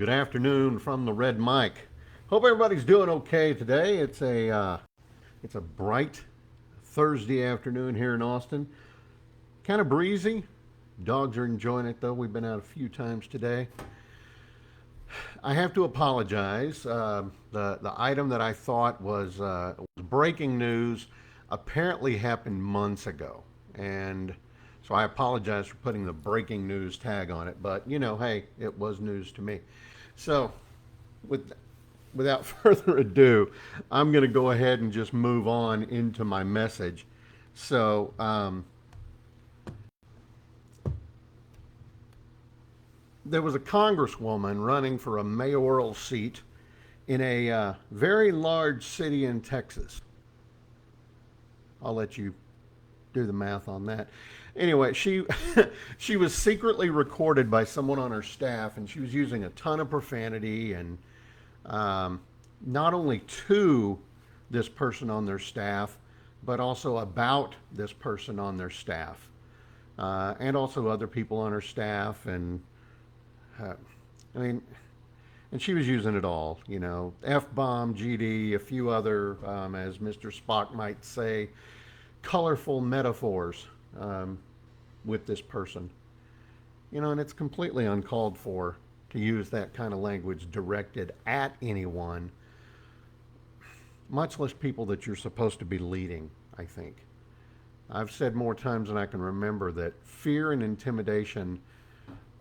Good afternoon from the Red Mic. Hope everybody's doing okay today. It's a bright Thursday afternoon here in Austin. Kind of breezy. Dogs are enjoying it though. We've been out a few times today. I have to apologize. The item that I thought was breaking news apparently happened months ago, and so I apologize for putting the breaking news tag on it. But hey, it was news to me. So, with without further ado, I'm going to go ahead and just move on into my message. So, there was a congresswoman running for a mayoral seat in a very large city in Texas. I'll let you do the math on that. Anyway, she she was secretly recorded by someone on her staff, and she was using a ton of profanity and not only to this person on their staff, but also about this person on their staff, and also other people on her staff. And uh, I mean, and she was using it all, F bomb, GD, a few other, as Mr. Spock might say, colorful metaphors with this person. And it's completely uncalled for to use that kind of language directed at anyone, much less people that you're supposed to be leading, I think. I've said more times than I can remember that fear and intimidation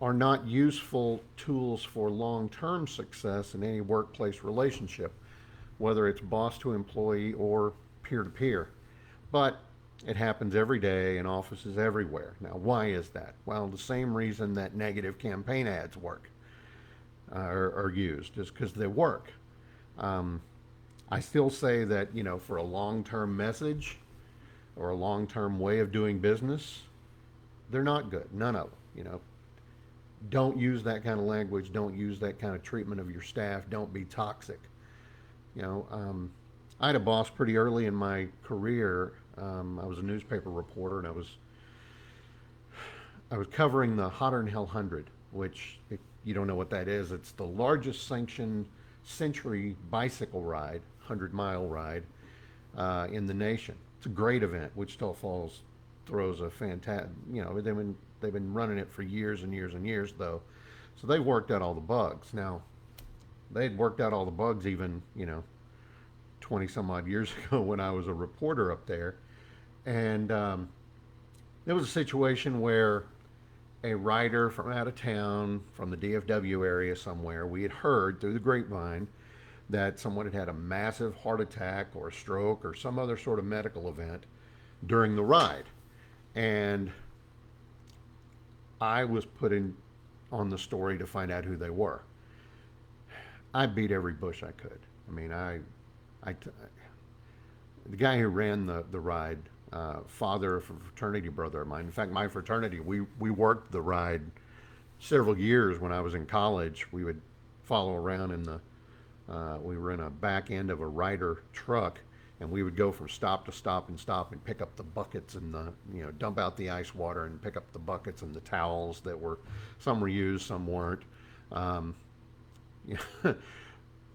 are not useful tools for long term success in any workplace relationship, whether it's boss to employee or peer to peer. But it happens every day in offices everywhere. Now, why is that? Well, the same reason that negative campaign ads work are used is because they work. Um, I still say that, for a long term message or a long term way of doing business, they're not good. None of them. Don't use that kind of language. Don't use that kind of treatment of your staff. Don't be toxic. You know, I had a boss pretty early in my career. I was a newspaper reporter, and I was covering the Hotter than Hell 100, which, if you don't know what that is, it's the largest sanctioned century bicycle ride, 100-mile ride in the nation. It's a great event. Wichita Falls throws a fantastic. They've been running it for years and years and years, though, so they've worked out all the bugs. Now, they'd worked out all the bugs even 20 some odd years ago when I was a reporter up there. And there was a situation where a writer from out of town, from the DFW area somewhere, we had heard through the grapevine that someone had had a massive heart attack or a stroke or some other sort of medical event during the ride. And I was put in on the story to find out who they were. I beat every bush I could. I mean, I the guy who ran the ride, father of a fraternity brother of mine. In fact, my fraternity, we worked the ride several years when I was in college. We would follow around we were in a back end of a Ryder truck, and we would go from stop to stop and stop and pick up the buckets and dump out the ice water and pick up the buckets and the towels that some were used, some weren't. Um,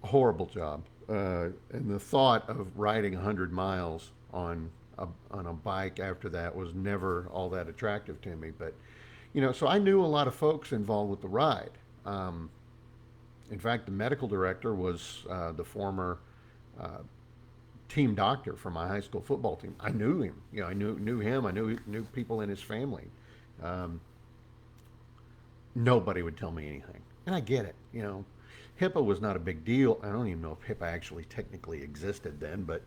Horrible job. And the thought of riding 100 miles on a bike after that was never all that attractive to me. But, so I knew a lot of folks involved with the ride. In fact, the medical director was the former team doctor for my high school football team. I knew him. I knew him. I knew people in his family. Um, Nobody would tell me anything, and I get it. HIPAA was not a big deal. I don't even know if HIPAA actually technically existed then, but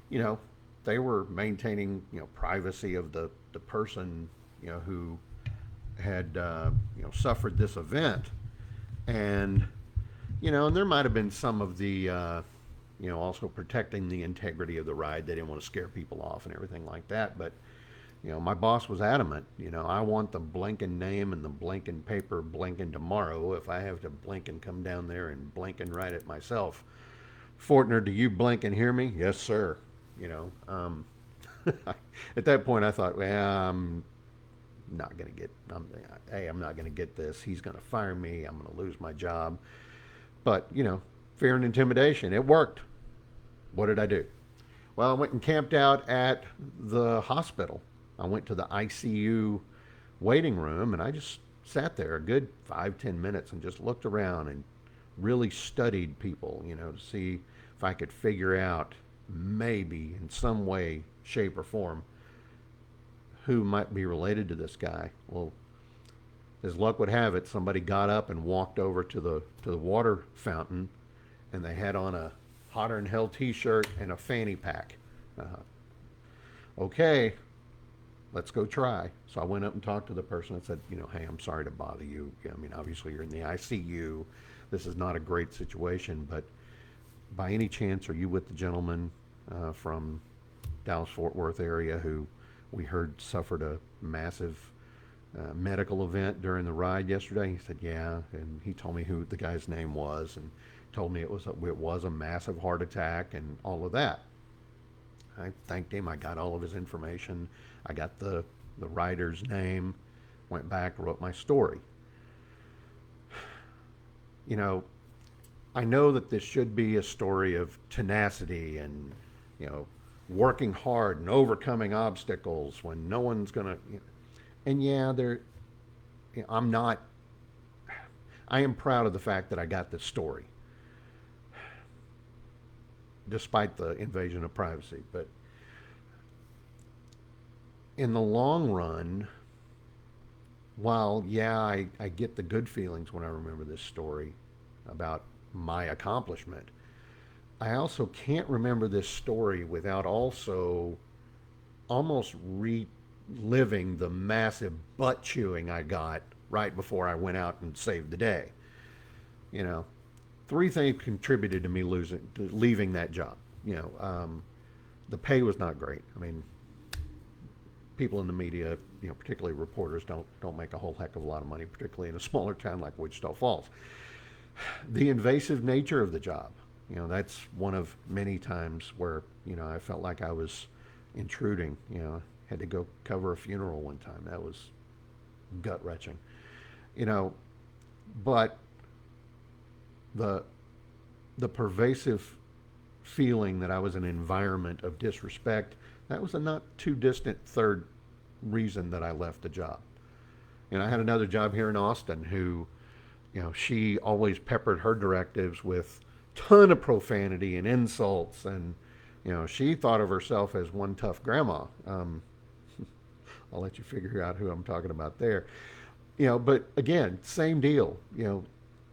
you know, they were maintaining privacy of the person who had suffered this event, and and there might have been some of the also protecting the integrity of the ride. They didn't want to scare people off and everything like that, but my boss was adamant. I want the blinking name and the blinking paper blinking tomorrow. If I have to blink and come down there and blink and write it myself. Fortner, do you blink and hear me? Yes, sir. You know, um, at that point I thought, well, I'm not going to get, I'm not going to get this. He's going to fire me. I'm going to lose my job. But, fear and intimidation, it worked. What did I do? Well, I went and camped out at the hospital. I went to the ICU waiting room and I just sat there a good 5, 10 minutes and just looked around and really studied people, to see if I could figure out maybe in some way, shape, or form who might be related to this guy. Well, as luck would have it, somebody got up and walked over to the water fountain, and they had on a hotter than hell T-shirt and a fanny pack. Okay, let's go try. So I went up and talked to the person and said, hey, I'm sorry to bother you. I mean, obviously you're in the ICU. This is not a great situation, but by any chance, are you with the gentleman from Dallas-Fort Worth area who we heard suffered a massive medical event during the ride yesterday? He said, yeah, and he told me who the guy's name was and told me it was a massive heart attack and all of that. I thanked him. I got all of his information. I got the rider's name, went back, wrote my story. I know that this should be a story of tenacity and, working hard and overcoming obstacles when no one's going to, and yeah, I am proud of the fact that I got this story, despite the invasion of privacy. But in the long run, while, yeah, I get the good feelings when I remember this story about my accomplishment, I also can't remember this story without also almost reliving the massive butt chewing I got right before I went out and saved the day. Three things contributed to me leaving that job. The pay was not great. I mean, people in the media, particularly reporters, don't make a whole heck of a lot of money, particularly in a smaller town like Wichita Falls. The invasive nature of the job, that's one of many times where, I felt like I was intruding. Had to go cover a funeral one time. That was gut-wrenching. But the pervasive feeling that I was in an environment of disrespect, that was a not too distant third reason that I left the job. I had another job here in Austin who, she always peppered her directives with ton of profanity and insults, and she thought of herself as one tough grandma. I'll let you figure out who I'm talking about there. But again, same deal.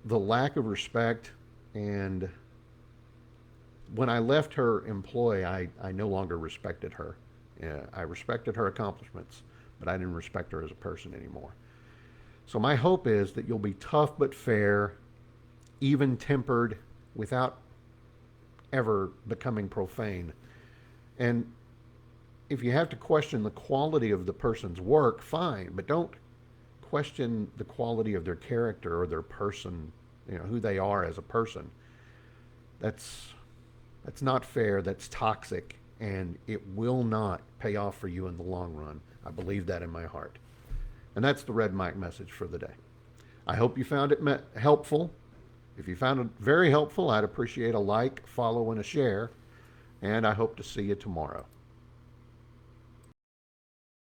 The lack of respect, and when I left her employ, I no longer respected her. I respected her accomplishments, but I didn't respect her as a person anymore. So my hope is that you'll be tough but fair, even-tempered, without ever becoming profane. And if you have to question the quality of the person's work, fine, but don't question the quality of their character or their person, who they are as a person. That's not fair, that's toxic, and it will not pay off for you in the long run. I believe that in my heart. And that's the Red Mike message for the day. I hope you found it helpful. If you found it very helpful, I'd appreciate a like, follow, and a share. And I hope to see you tomorrow.